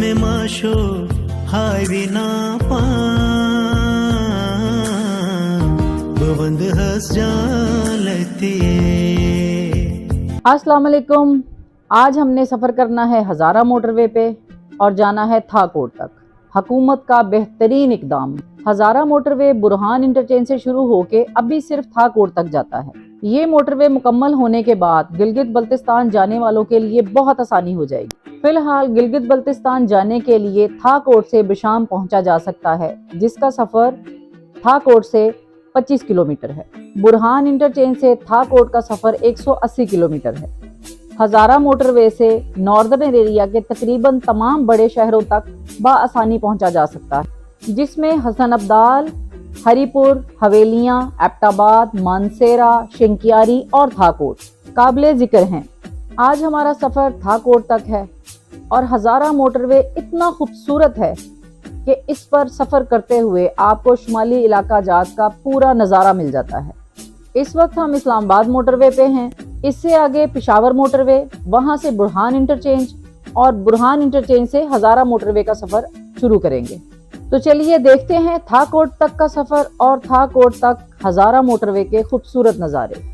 में माशो हाय बिना बवंद हस जालती। अस्सलाम वालेकुम। आज हमने सफ़र करना है हज़ारा मोटरवे पे और जाना है थाकोट तक। हुकूमत का बेहतरीन इकदाम। हज़ारा मोटरवे बुरहान इंटरचेंज से शुरू होके अभी सिर्फ थाकोट तक जाता है। ये मोटरवे मुकम्मल होने के बाद गिलगित बल्तिस्तान जाने वालों के लिए बहुत आसानी हो जाएगी। फिलहाल गिलगित बल्तिस्तान जाने के लिए थाकोट से बिशाम पहुंचा जा सकता है, जिसका सफ़र थाकोट से 25 किलोमीटर है। बुरहान इंटरचेंज से थाकोट का सफ़र 180 किलोमीटर है। हज़ारा मोटरवे से नॉर्दर्न एरिया के तकरीबन तमाम बड़े शहरों तक बआसानी पहुंचा जा सकता है, जिसमें हसन अब्दाल, हरीपुर, हवेलियां, एबटाबाद, मानसेरा, शिंकियारी और थाकोट काबिले जिक्र हैं। आज हमारा सफ़र थाकोट तक है और हज़ारा मोटरवे इतना खूबसूरत है कि इस पर सफ़र करते हुए आपको शुमाली इलाका जात का पूरा नज़ारा मिल जाता है। इस वक्त हम इस्लामाबाद मोटरवे पे हैं। इससे आगे पेशावर मोटरवे, वहां से बुरहान इंटरचेंज और बुरहान इंटरचेंज से हज़ारा मोटरवे का सफ़र शुरू करेंगे। तो चलिए देखते हैं थाकोट तक का सफ़र और थाकोट तक हज़ारा मोटरवे के खूबसूरत नज़ारे।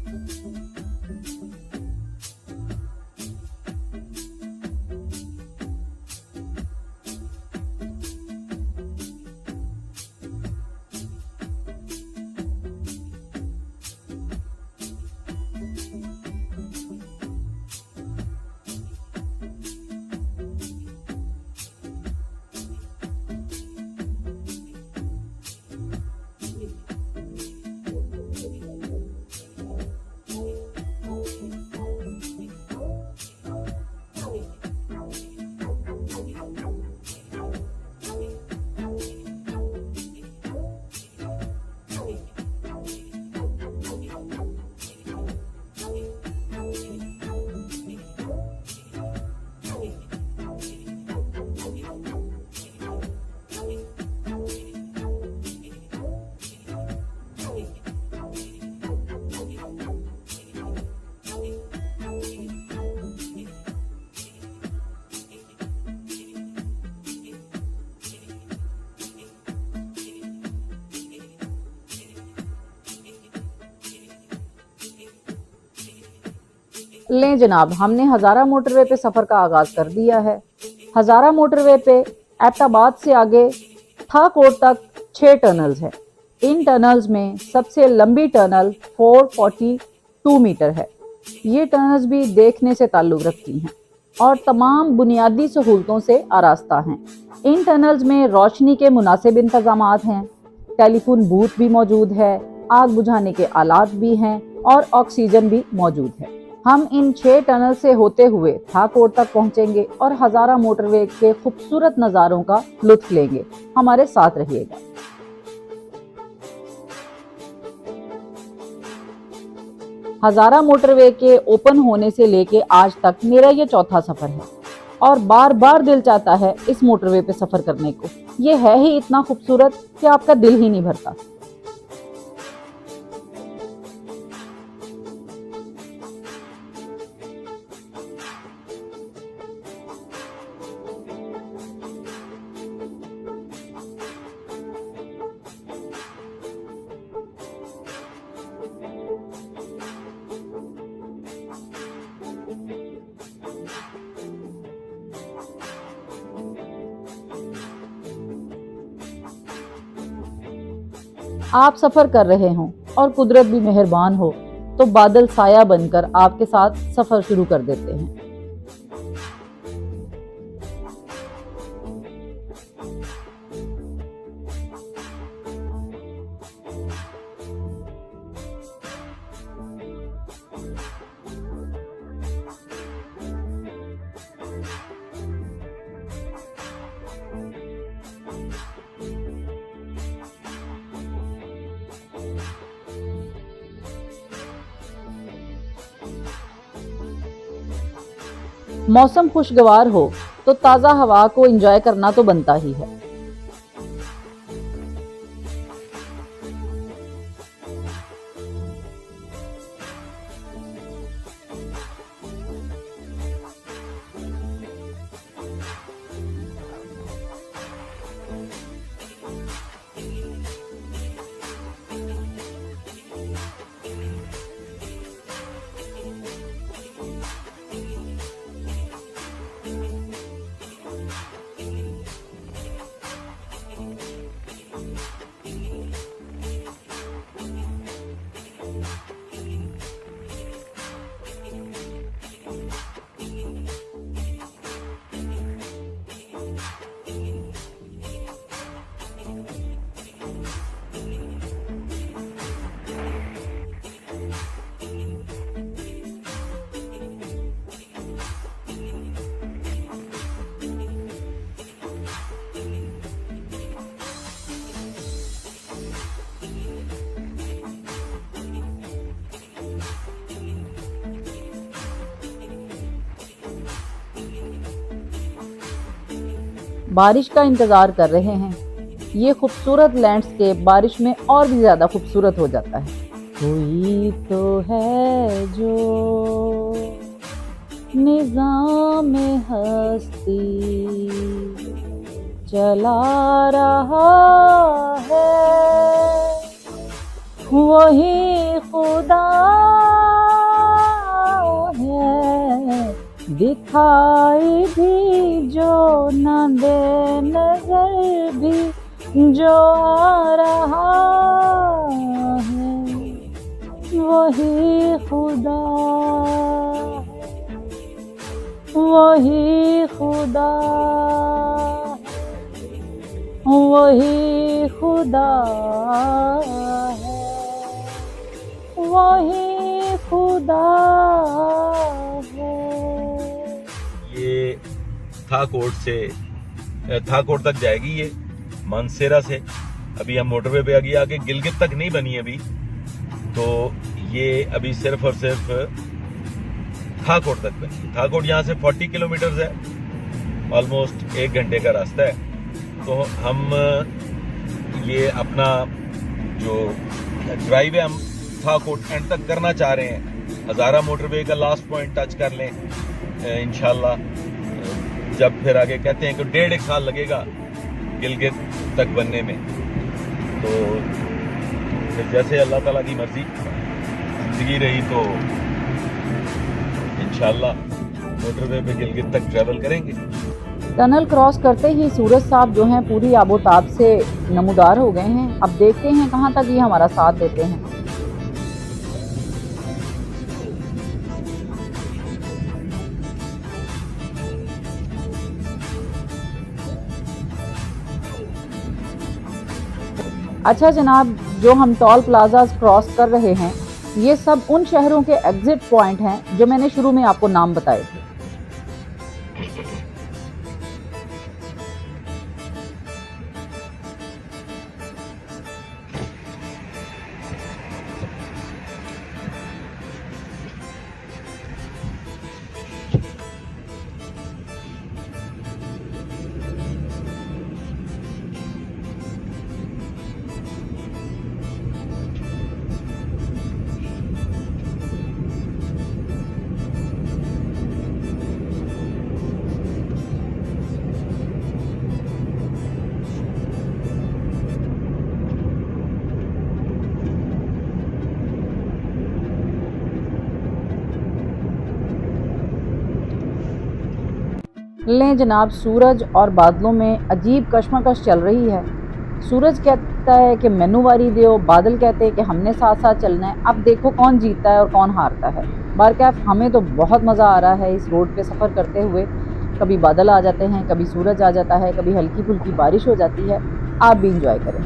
लें जनाब, हमने हज़ारा मोटरवे पे सफ़र का आगाज़ कर दिया है। हज़ारा मोटरवे पे एबटाबाद से आगे थाकोट तक 6 टनल्स हैं। इन टनल्स में सबसे लंबी टनल 442 मीटर है। ये टनल्स भी देखने से ताल्लुक़ रखती हैं और तमाम बुनियादी सहूलतों से आरास्ता हैं। इन टनल्स में रोशनी के मुनासिब इंतज़ामात हैं, टेलीफोन बूथ भी मौजूद है, आग बुझाने के आलात भी हैं और ऑक्सीजन भी मौजूद है। हम इन 6 टनल से होते हुए थाकोट तक पहुंचेंगे और हज़ारा मोटरवे के खूबसूरत नज़ारों का लुत्फ लेंगे। हमारे साथ रहिएगा। हज़ारा मोटरवे के ओपन होने से लेके आज तक मेरा ये चौथा सफ़र है और बार बार दिल चाहता है इस मोटरवे पे सफ़र करने को। ये है ही इतना खूबसूरत कि आपका दिल ही नहीं भरता। आप सफ़र कर रहे हों और कुदरत भी मेहरबान हो तो बादल साया बनकर आपके साथ सफ़र शुरू कर देते हैं। मौसम खुशगवार हो तो ताज़ा हवा को एंजॉय करना तो बनता ही है। बारिश का इंतज़ार कर रहे हैं। ये खूबसूरत लैंडस्केप बारिश में और भी ज़्यादा खूबसूरत हो जाता है। कोई तो है जो निज़ाम हस्ती चला रहा है, वही खुदा है, दिखाई भी जो न दे, नजर भी जो आ रहा है, वही खुदा, वही खुदा, वही खुदा है, वही खुदा है। ये थाकोट तक जाएगी, ये मानसेरा से। अभी हम मोटरवे पे आगे गिलगित तक नहीं बनी अभी, तो ये अभी सिर्फ और सिर्फ थाकोट तक बनी। थाकोट यहाँ से 40 किलोमीटर है, ऑलमोस्ट 1 घंटे का रास्ता है। तो हम ये अपना जो ड्राइव है हम थाकोट एंड तक करना चाह रहे हैं। हज़ारा मोटरवे का लास्ट पॉइंट टच कर लें इंशाल्लाह। जब फिर आगे कहते हैं कि 1.5 साल लगेगा गिलगित तक बनने में, तो फिर जैसे अल्लाह ताला की मर्जी जिंदगी रही तो इंशाल्लाह मोटरवे पे गिलगित तक ट्रैवल करेंगे। टनल क्रॉस करते ही सूरज साहब जो हैं पूरी आबोताब से नमूदार हो गए हैं। अब देखते हैं कहाँ तक ये हमारा साथ देते हैं। अच्छा जनाब, जो हम टोल प्लाजाज क्रॉस कर रहे हैं ये सब उन शहरों के एग्जिट पॉइंट हैं जो मैंने शुरू में आपको नाम बताए थे। लें जनाब, सूरज और बादलों में अजीब कश्मकश चल रही है। सूरज कहता है कि मैनू वारी दो, बादल कहते हैं कि हमने साथ साथ चलना है। अब देखो कौन जीतता है और कौन हारता है। बारकैफ हमें तो बहुत मज़ा आ रहा है इस रोड पे सफ़र करते हुए। कभी बादल आ जाते हैं, कभी सूरज आ जाता है, कभी हल्की फुल्की बारिश हो जाती है। आप भी इंजॉय करें।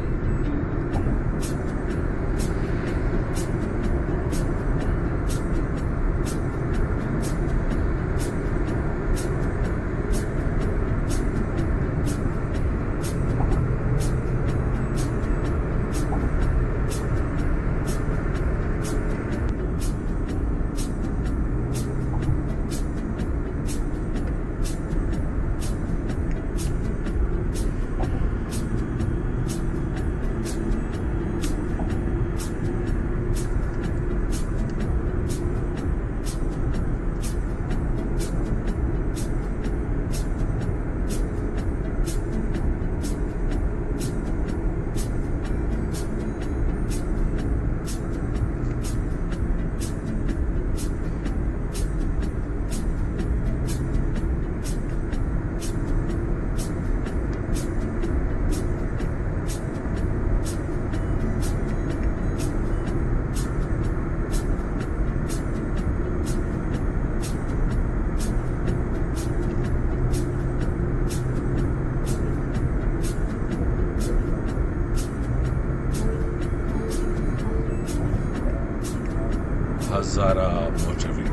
हज़ारा मोटरवे।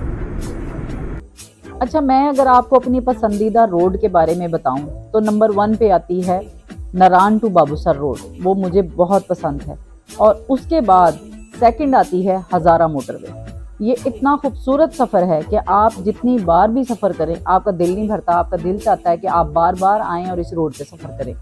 अच्छा, मैं अगर आपको अपनी पसंदीदा रोड के बारे में बताऊं तो नंबर 1 पे आती है नारान टू बाबूसर रोड। वो मुझे बहुत पसंद है। और उसके बाद सेकंड आती है हज़ारा मोटरवे। ये इतना खूबसूरत सफ़र है कि आप जितनी बार भी सफ़र करें आपका दिल नहीं भरता, आपका दिल चाहता है कि आप बार बार आएँ और इस रोड पे सफ़र करें।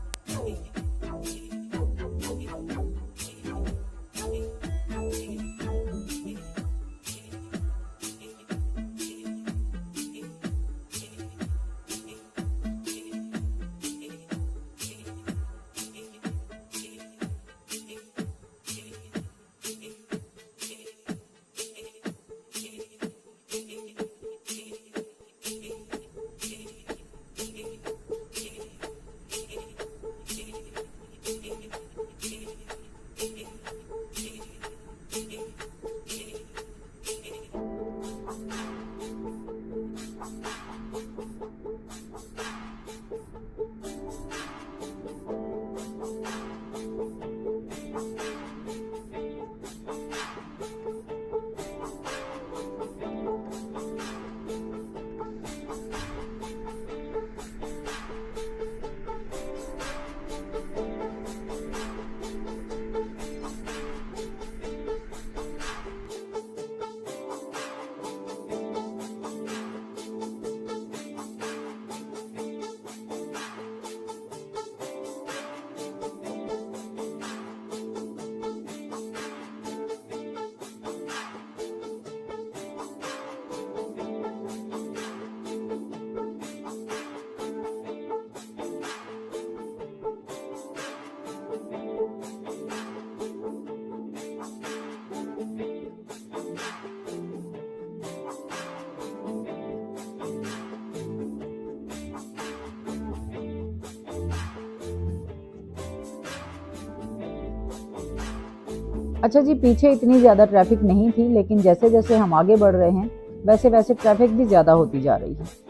अच्छा जी, पीछे इतनी ज़्यादा ट्रैफिक नहीं थी, लेकिन जैसे जैसे हम आगे बढ़ रहे हैं वैसे वैसे ट्रैफिक भी ज़्यादा होती जा रही है।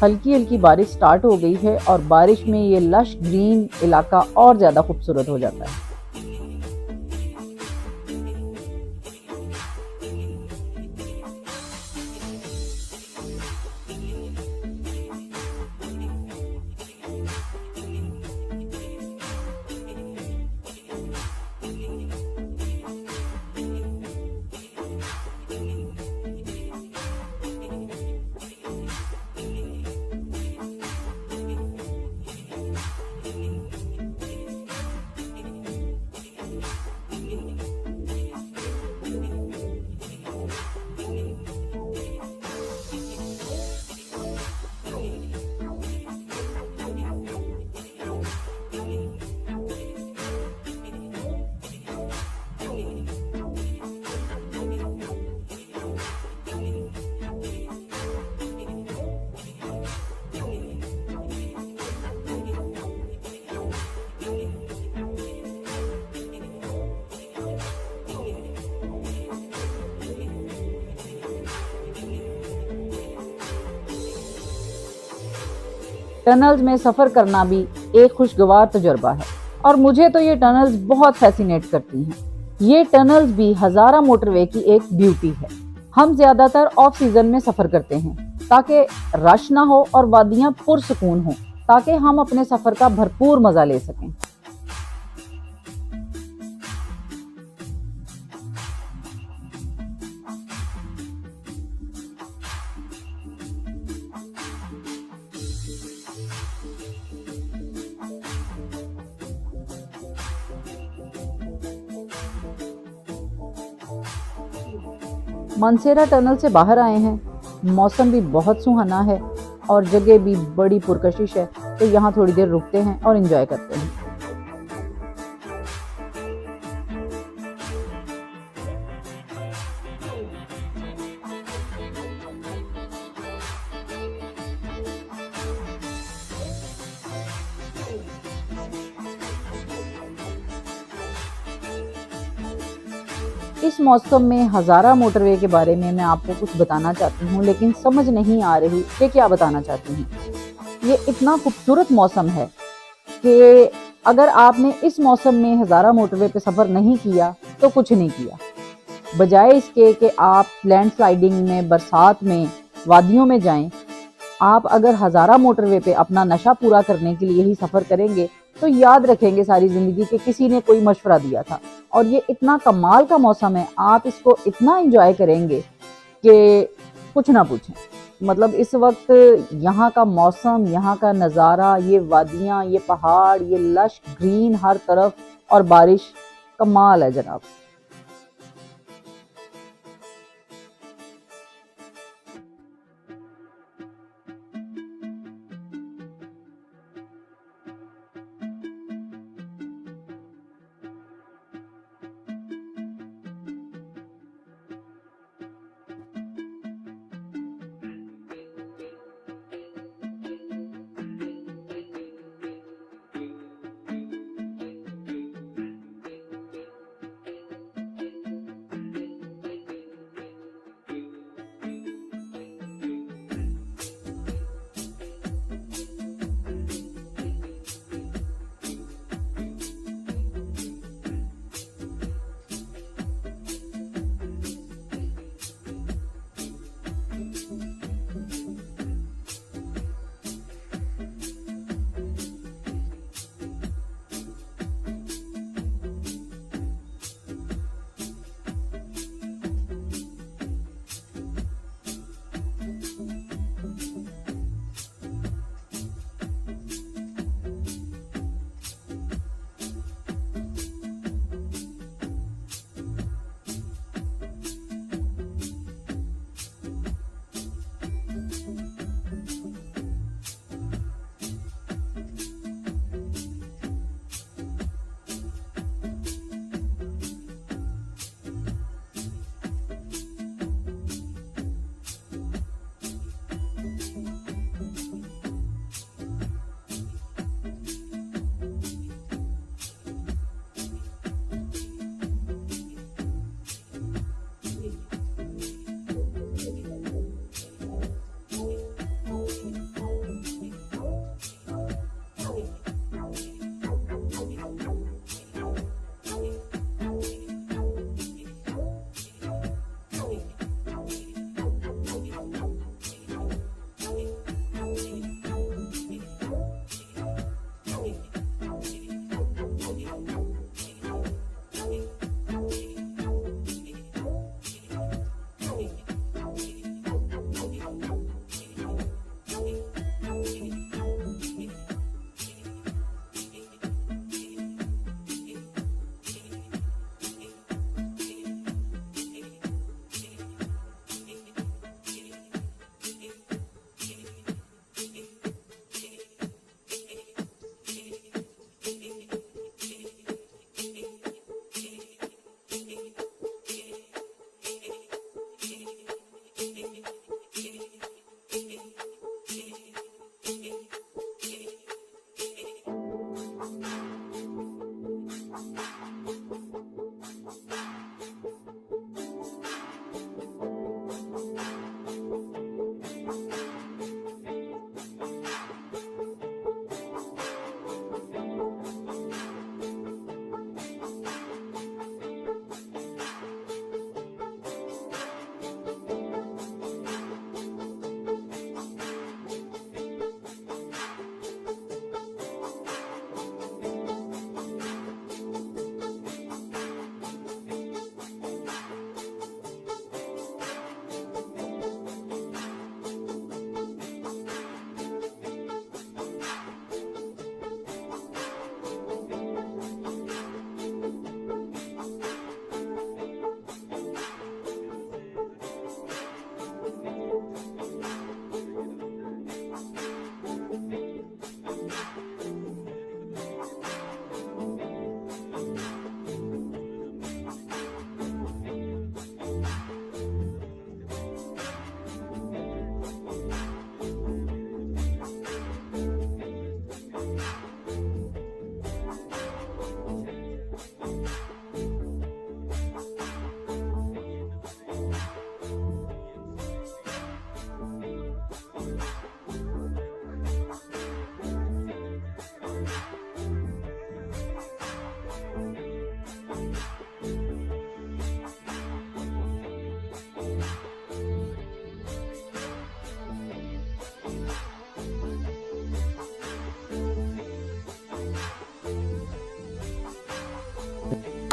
हल्की हल्की बारिश स्टार्ट हो गई है और बारिश में ये लश ग्रीन इलाका और ज़्यादा खूबसूरत हो जाता है। टनल्स में सफ़र करना भी एक खुशगवार तजुर्बा है और मुझे तो ये टनल्स बहुत फैसिनेट करती हैं। ये टनल्स भी हज़ारा मोटरवे की एक ब्यूटी है। हम ज़्यादातर ऑफ सीज़न में सफ़र करते हैं ताकि रश ना हो और वादियाँ पुरसुकून हों, ताकि हम अपने सफ़र का भरपूर मज़ा ले सकें। मानसेरा टनल से बाहर आए हैं, मौसम भी बहुत सुहाना है और जगह भी बड़ी पुरकशिश है, तो यहाँ थोड़ी देर रुकते हैं और एंजॉय करते हैं। इस मौसम में हज़ारा मोटरवे के बारे में मैं आपको कुछ बताना चाहती हूँ, लेकिन समझ नहीं आ रही कि क्या बताना चाहती हूँ। ये इतना खूबसूरत मौसम है कि अगर आपने इस मौसम में हज़ारा मोटरवे पे सफ़र नहीं किया तो कुछ नहीं किया। बजाय इसके कि आप लैंडस्लाइडिंग में, बरसात में, वादियों में जाएं, आप अगर हज़ारा मोटरवे पे अपना नशा पूरा करने के लिए ही सफ़र करेंगे तो याद रखेंगे सारी ज़िंदगी कि किसी ने कोई मशवरा दिया था। और ये इतना कमाल का मौसम है, आप इसको इतना एंजॉय करेंगे कि कुछ ना पूछें। मतलब इस वक्त यहाँ का मौसम, यहाँ का नज़ारा, ये वादियाँ, ये पहाड़, ये लश ग्रीन हर तरफ और बारिश, कमाल है जनाब।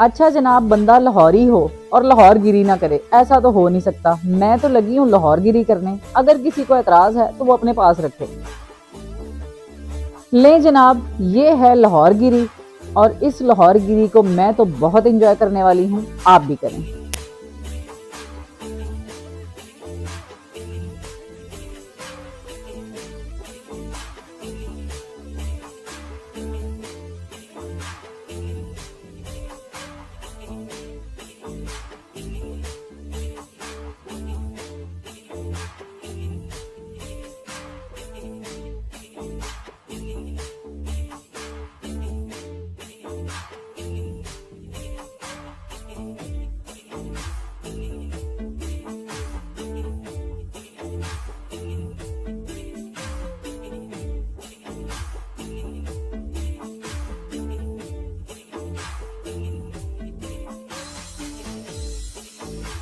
अच्छा जनाब, बंदा लाहौरी हो और लाहौर गिरी ना करे, ऐसा तो हो नहीं सकता। मैं तो लगी हूँ लाहौर गिरी करने, अगर किसी को एतराज है तो वो अपने पास रखे। ले जनाब, ये है लाहौर गिरी और इस लाहौर गिरी को मैं तो बहुत एंजॉय करने वाली हूँ, आप भी करें।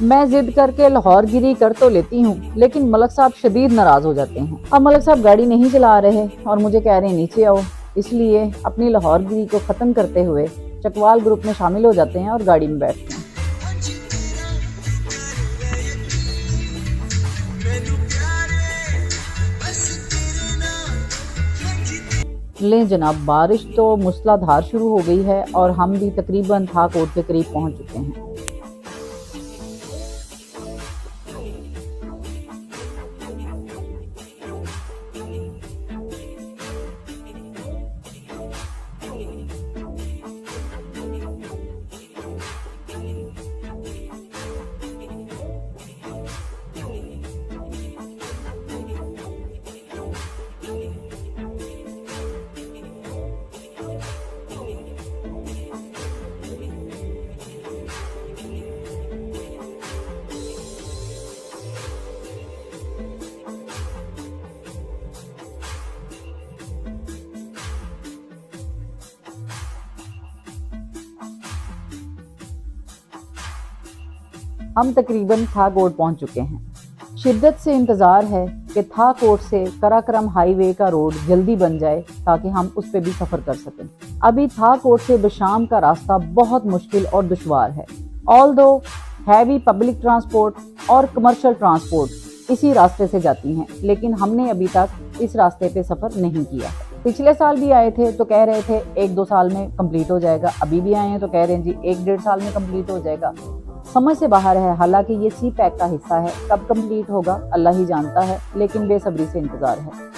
मैं जिद करके लाहौर गिरी कर तो लेती हूँ, लेकिन मलक साहब शदीद नाराज हो जाते हैं। अब मलक साहब गाड़ी नहीं चला रहे और मुझे कह रहे हैं नीचे आओ, इसलिए अपनी लाहौर गिरी को खत्म करते हुए चकवाल ग्रुप में शामिल हो जाते हैं और गाड़ी में बैठते हैं। लें जनाब, बारिश तो मूसलाधार शुरू हो गई है और हम भी तकरीबन था कोट के करीब पहुंच चुके हैं। हम तकरीबन था कोट पहुंच चुके हैं। शिद्दत से इंतज़ार है कि था कोट से कराक्रम हाईवे का रोड जल्दी बन जाए ताकि हम उस पर भी सफ़र कर सकें। अभी था कोट से बशाम का रास्ता बहुत मुश्किल और दुश्वार है। ऑल्दो हैवी पब्लिक ट्रांसपोर्ट और कमर्शियल ट्रांसपोर्ट इसी रास्ते से जाती हैं, लेकिन हमने अभी तक इस रास्ते पे सफ़र नहीं किया। पिछले साल भी आए थे तो कह रहे थे 1-2 साल में कंप्लीट हो जाएगा, अभी भी आए हैं तो कह रहे हैं जी 1-1.5 साल में कंप्लीट हो जाएगा। समझ से बाहर है। हालांकि ये सी पैक का हिस्सा है, कब कंप्लीट होगा अल्लाह ही जानता है, लेकिन बेसब्री से इंतजार है।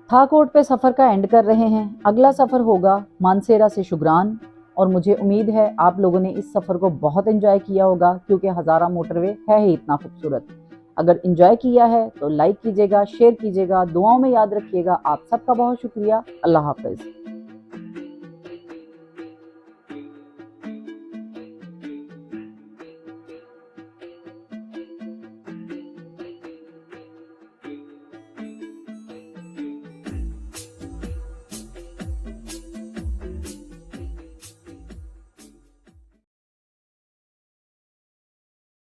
था कोट पे सफ़र का एंड कर रहे हैं। अगला सफ़र होगा मानसेरा से शुगरान और मुझे उम्मीद है आप लोगों ने इस सफ़र को बहुत एंजॉय किया होगा, क्योंकि हज़ारा मोटरवे है ही इतना खूबसूरत। अगर एंजॉय किया है तो लाइक कीजिएगा, शेयर कीजिएगा, दुआओं में याद रखिएगा। आप सबका बहुत शुक्रिया। अल्लाह हाफ़िज़।